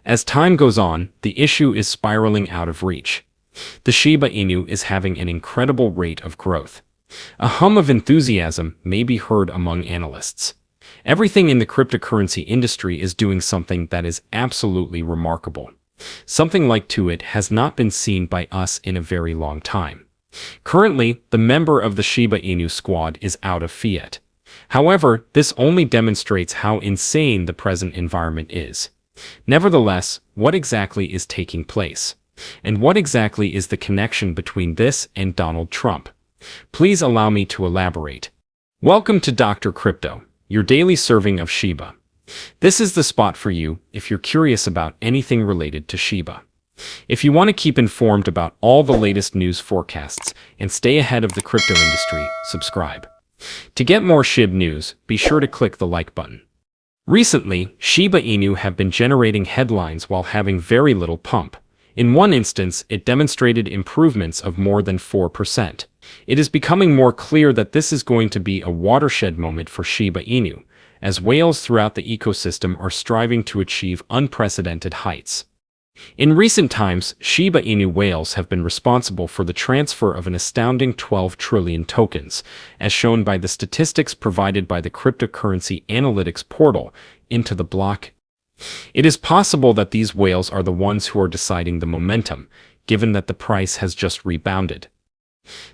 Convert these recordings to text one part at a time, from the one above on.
As time goes on, the issue is spiraling out of reach. The Shiba Inu is having an incredible rate of growth. A hum of enthusiasm may be heard among analysts. Everything in the cryptocurrency industry is doing something that is absolutely remarkable. Something like it has not been seen by us in a very long time. Currently, the member of the Shiba Inu squad is out of fiat. However, this only demonstrates how insane the present environment is. Nevertheless, what exactly is taking place? And what exactly is the connection between this and Donald Trump? Please allow me to elaborate. Welcome to Dr. Crypto, your daily serving of Shiba. This is the spot for you if you're curious about anything related to Shiba. If you want to keep informed about all the latest news forecasts and stay ahead of the crypto industry, subscribe. To get more Shib news, be sure to click the like button. Recently, Shiba Inu have been generating headlines while having very little pump. In one instance, it demonstrated improvements of more than 4%. It is becoming more clear that this is going to be a watershed moment for Shiba Inu, as whales throughout the ecosystem are striving to achieve unprecedented heights. In recent times, Shiba Inu whales have been responsible for the transfer of an astounding 12 trillion tokens, as shown by the statistics provided by the cryptocurrency analytics portal, into the block. It is possible that these whales are the ones who are deciding the momentum, given that the price has just rebounded.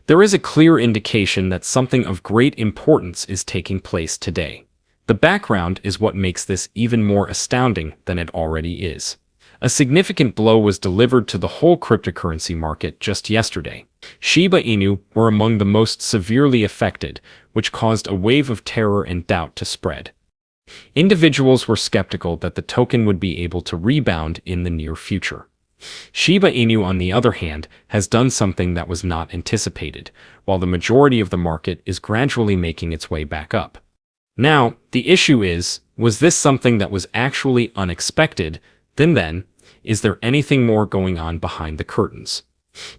There is a clear indication that something of great importance is taking place today. The background is what makes this even more astounding than it already is. A significant blow was delivered to the whole cryptocurrency market just yesterday. Shiba Inu were among the most severely affected, which caused a wave of terror and doubt to spread. Individuals were skeptical that the token would be able to rebound in the near future. Shiba Inu, on the other hand, has done something that was not anticipated, while the majority of the market is gradually making its way back up. Now, the issue is, was this something that was actually unexpected? Then, is there anything more going on behind the curtains?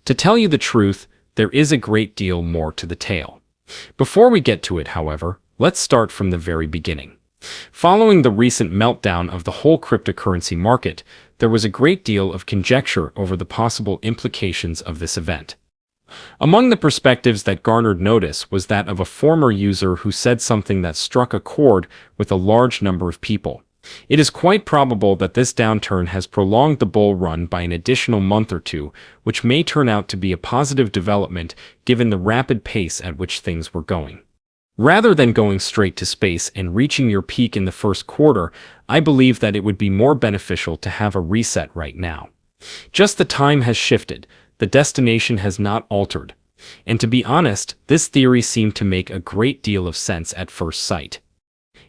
To tell you the truth, there is a great deal more to the tale. Before we get to it, however, let's start from the very beginning. Following the recent meltdown of the whole cryptocurrency market, there was a great deal of conjecture over the possible implications of this event. Among the perspectives that garnered notice was that of a former user who said something that struck a chord with a large number of people. It is quite probable that this downturn has prolonged the bull run by an additional month or two, which may turn out to be a positive development given the rapid pace at which things were going. Rather than going straight to space and reaching your peak in the first quarter, I believe that it would be more beneficial to have a reset right now. Just the time has shifted, the destination has not altered. And to be honest, this theory seemed to make a great deal of sense at first sight.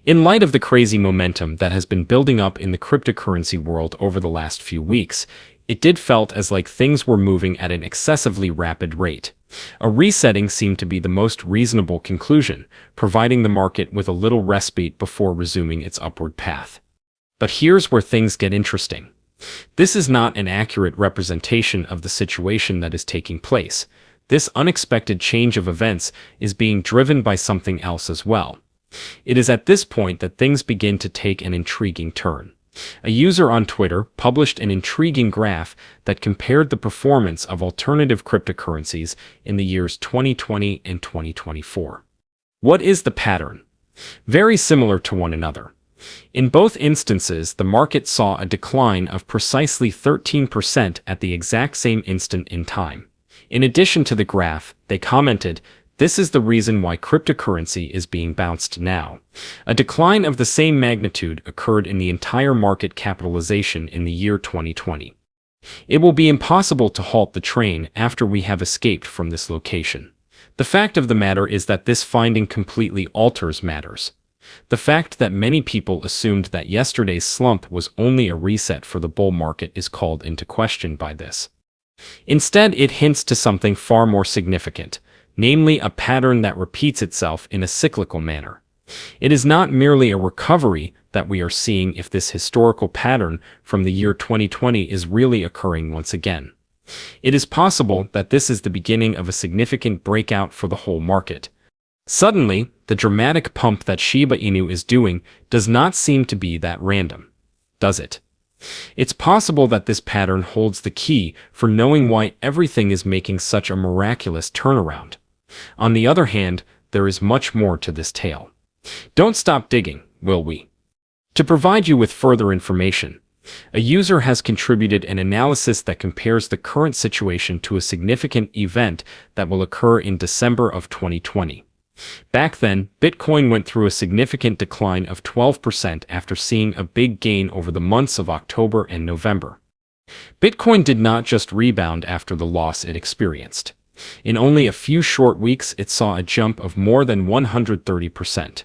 In light of the crazy momentum that has been building up in the cryptocurrency world over the last few weeks, it did felt as like things were moving at an excessively rapid rate. A resetting seemed to be the most reasonable conclusion, providing the market with a little respite before resuming its upward path. But here's where things get interesting. This is not an accurate representation of the situation that is taking place. This unexpected change of events is being driven by something else as well. It is at this point that things begin to take an intriguing turn. A user on Twitter published an intriguing graph that compared the performance of alternative cryptocurrencies in the years 2020 and 2024. What is the pattern? Very similar to one another. In both instances, the market saw a decline of precisely 13% at the exact same instant in time. In addition to the graph, they commented, "This is the reason why cryptocurrency is being bounced now." A decline of the same magnitude occurred in the entire market capitalization in the year 2020. It will be impossible to halt the train after we have escaped from this location. The fact of the matter is that this finding completely alters matters. The fact that many people assumed that yesterday's slump was only a reset for the bull market is called into question by this. Instead, it hints to something far more significant, namely a pattern that repeats itself in a cyclical manner. It is not merely a recovery that we are seeing if this historical pattern from the year 2020 is really occurring once again. It is possible that this is the beginning of a significant breakout for the whole market. Suddenly, the dramatic pump that Shiba Inu is doing does not seem to be that random, does it? It's possible that this pattern holds the key for knowing why everything is making such a miraculous turnaround. On the other hand, there is much more to this tale. Don't stop digging, will we? To provide you with further information, a user has contributed an analysis that compares the current situation to a significant event that will occur in December of 2020. Back then, Bitcoin went through a significant decline of 12% after seeing a big gain over the months of October and November. Bitcoin did not just rebound after the loss it experienced. In only a few short weeks, it saw a jump of more than 130%.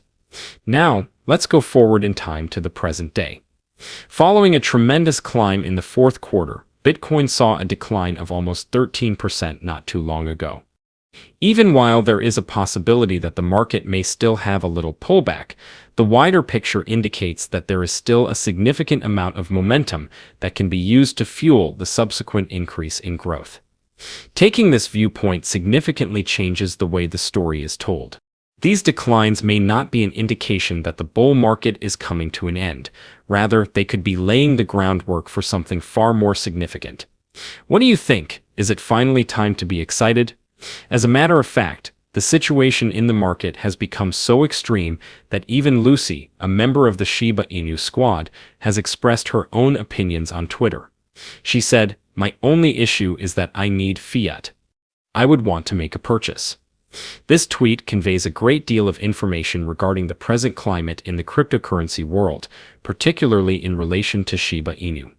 Now, let's go forward in time to the present day. Following a tremendous climb in the fourth quarter, Bitcoin saw a decline of almost 13% not too long ago. Even while there is a possibility that the market may still have a little pullback, the wider picture indicates that there is still a significant amount of momentum that can be used to fuel the subsequent increase in growth. Taking this viewpoint significantly changes the way the story is told. These declines may not be an indication that the bull market is coming to an end. Rather, they could be laying the groundwork for something far more significant. What do you think? Is it finally time to be excited? As a matter of fact, the situation in the market has become so extreme that even Lucy, a member of the Shiba Inu squad, has expressed her own opinions on Twitter. She said, "My only issue is that I need fiat. I would want to make a purchase." This tweet conveys a great deal of information regarding the present climate in the cryptocurrency world, particularly in relation to Shiba Inu.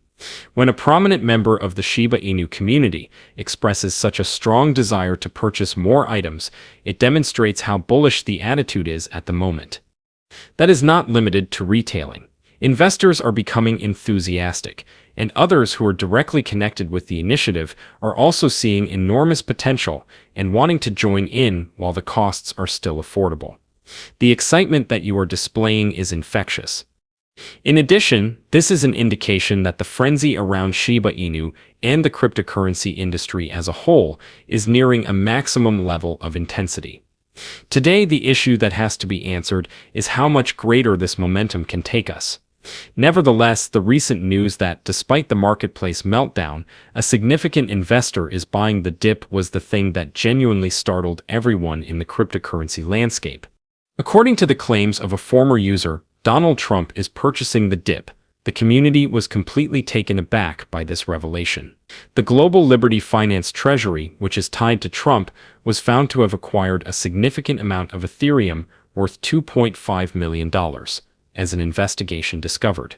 When a prominent member of the Shiba Inu community expresses such a strong desire to purchase more items, it demonstrates how bullish the attitude is at the moment. That is not limited to retailing. Investors are becoming enthusiastic, and others who are directly connected with the initiative are also seeing enormous potential and wanting to join in while the costs are still affordable. The excitement that you are displaying is infectious. In addition, this is an indication that the frenzy around Shiba Inu and the cryptocurrency industry as a whole is nearing a maximum level of intensity. Today, the issue that has to be answered is how much greater this momentum can take us. Nevertheless, the recent news that, despite the marketplace meltdown, a significant investor is buying the dip was the thing that genuinely startled everyone in the cryptocurrency landscape. According to the claims of a former user, Donald Trump is purchasing the dip. The community was completely taken aback by this revelation. The Global Liberty Finance Treasury, which is tied to Trump, was found to have acquired a significant amount of Ethereum worth $2.5 million, as an investigation discovered.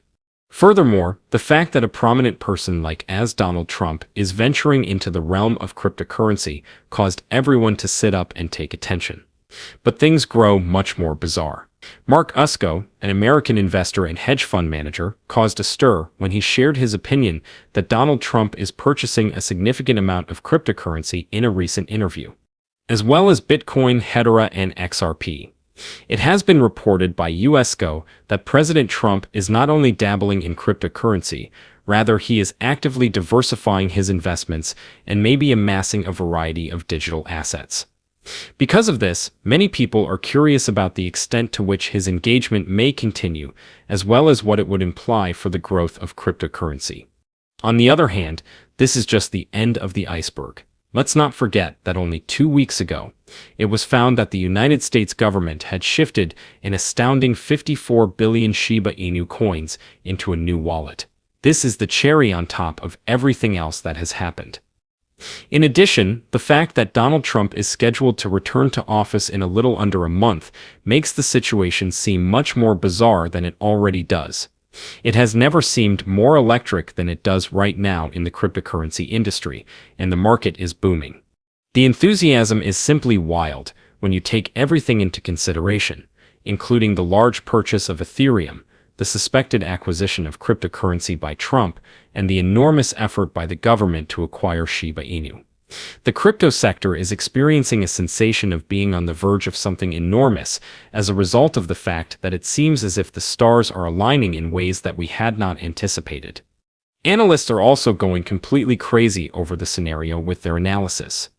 Furthermore, the fact that a prominent person like as Donald Trump is venturing into the realm of cryptocurrency caused everyone to sit up and take attention. But things grow much more bizarre. Mark Usko, an American investor and hedge fund manager, caused a stir when he shared his opinion that Donald Trump is purchasing a significant amount of cryptocurrency in a recent interview, as well as Bitcoin, Hedera, and XRP. It has been reported by USGO that President Trump is not only dabbling in cryptocurrency, rather he is actively diversifying his investments and may be amassing a variety of digital assets. Because of this, many people are curious about the extent to which his engagement may continue, as well as what it would imply for the growth of cryptocurrency. On the other hand, this is just the end of the iceberg. Let's not forget that only 2 weeks ago, it was found that the United States government had shifted an astounding 54 billion Shiba Inu coins into a new wallet. This is the cherry on top of everything else that has happened. In addition, the fact that Donald Trump is scheduled to return to office in a little under a month makes the situation seem much more bizarre than it already does. It has never seemed more electric than it does right now in the cryptocurrency industry, and the market is booming. The enthusiasm is simply wild when you take everything into consideration, including the large purchase of Ethereum, the suspected acquisition of cryptocurrency by Trump, and the enormous effort by the government to acquire Shiba Inu. The crypto sector is experiencing a sensation of being on the verge of something enormous as a result of the fact that it seems as if the stars are aligning in ways that we had not anticipated. Analysts are also going completely crazy over the scenario with their analysis.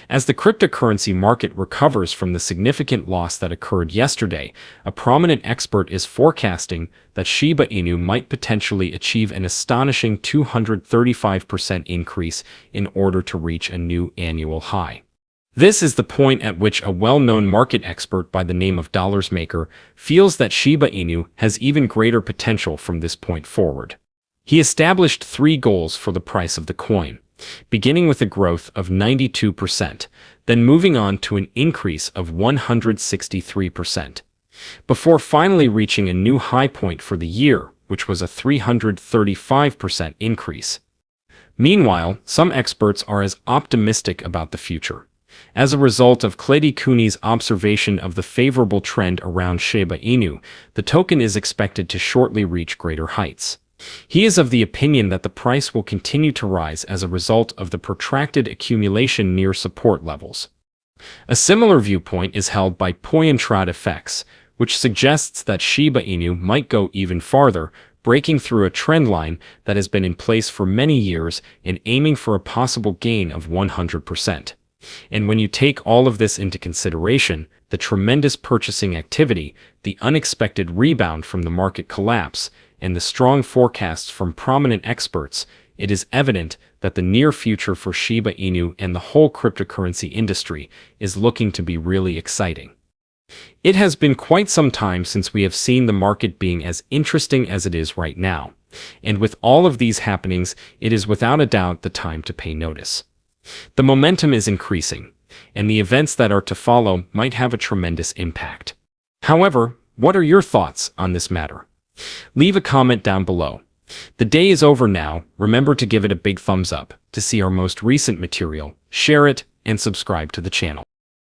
As the cryptocurrency market recovers from the significant loss that occurred yesterday, a prominent expert is forecasting that Shiba Inu might potentially achieve an astonishing 235% increase in order to reach a new annual high. This is the point at which a well-known market expert by the name of Maker feels that Shiba Inu has even greater potential from this point forward. He established 3 goals for the price of the coin, beginning with a growth of 92%, then moving on to an increase of 163%, before finally reaching a new high point for the year, which was a 335% increase. Meanwhile, some experts are as optimistic about the future. As a result of Kledi Kuni's observation of the favorable trend around Shiba Inu, the token is expected to shortly reach greater heights. He is of the opinion that the price will continue to rise as a result of the protracted accumulation near support levels. A similar viewpoint is held by Pointrad Effects, which suggests that Shiba Inu might go even farther, breaking through a trend line that has been in place for many years and aiming for a possible gain of 100%. And when you take all of this into consideration, the tremendous purchasing activity, the unexpected rebound from the market collapse, and the strong forecasts from prominent experts, it is evident that the near future for Shiba Inu and the whole cryptocurrency industry is looking to be really exciting. It has been quite some time since we have seen the market being as interesting as it is right now, and with all of these happenings, it is without a doubt the time to pay notice. The momentum is increasing, and the events that are to follow might have a tremendous impact. However, what are your thoughts on this matter? Leave a comment down below. The day is over now. Remember to give it a big thumbs up to see our most recent material, share it, and subscribe to the channel.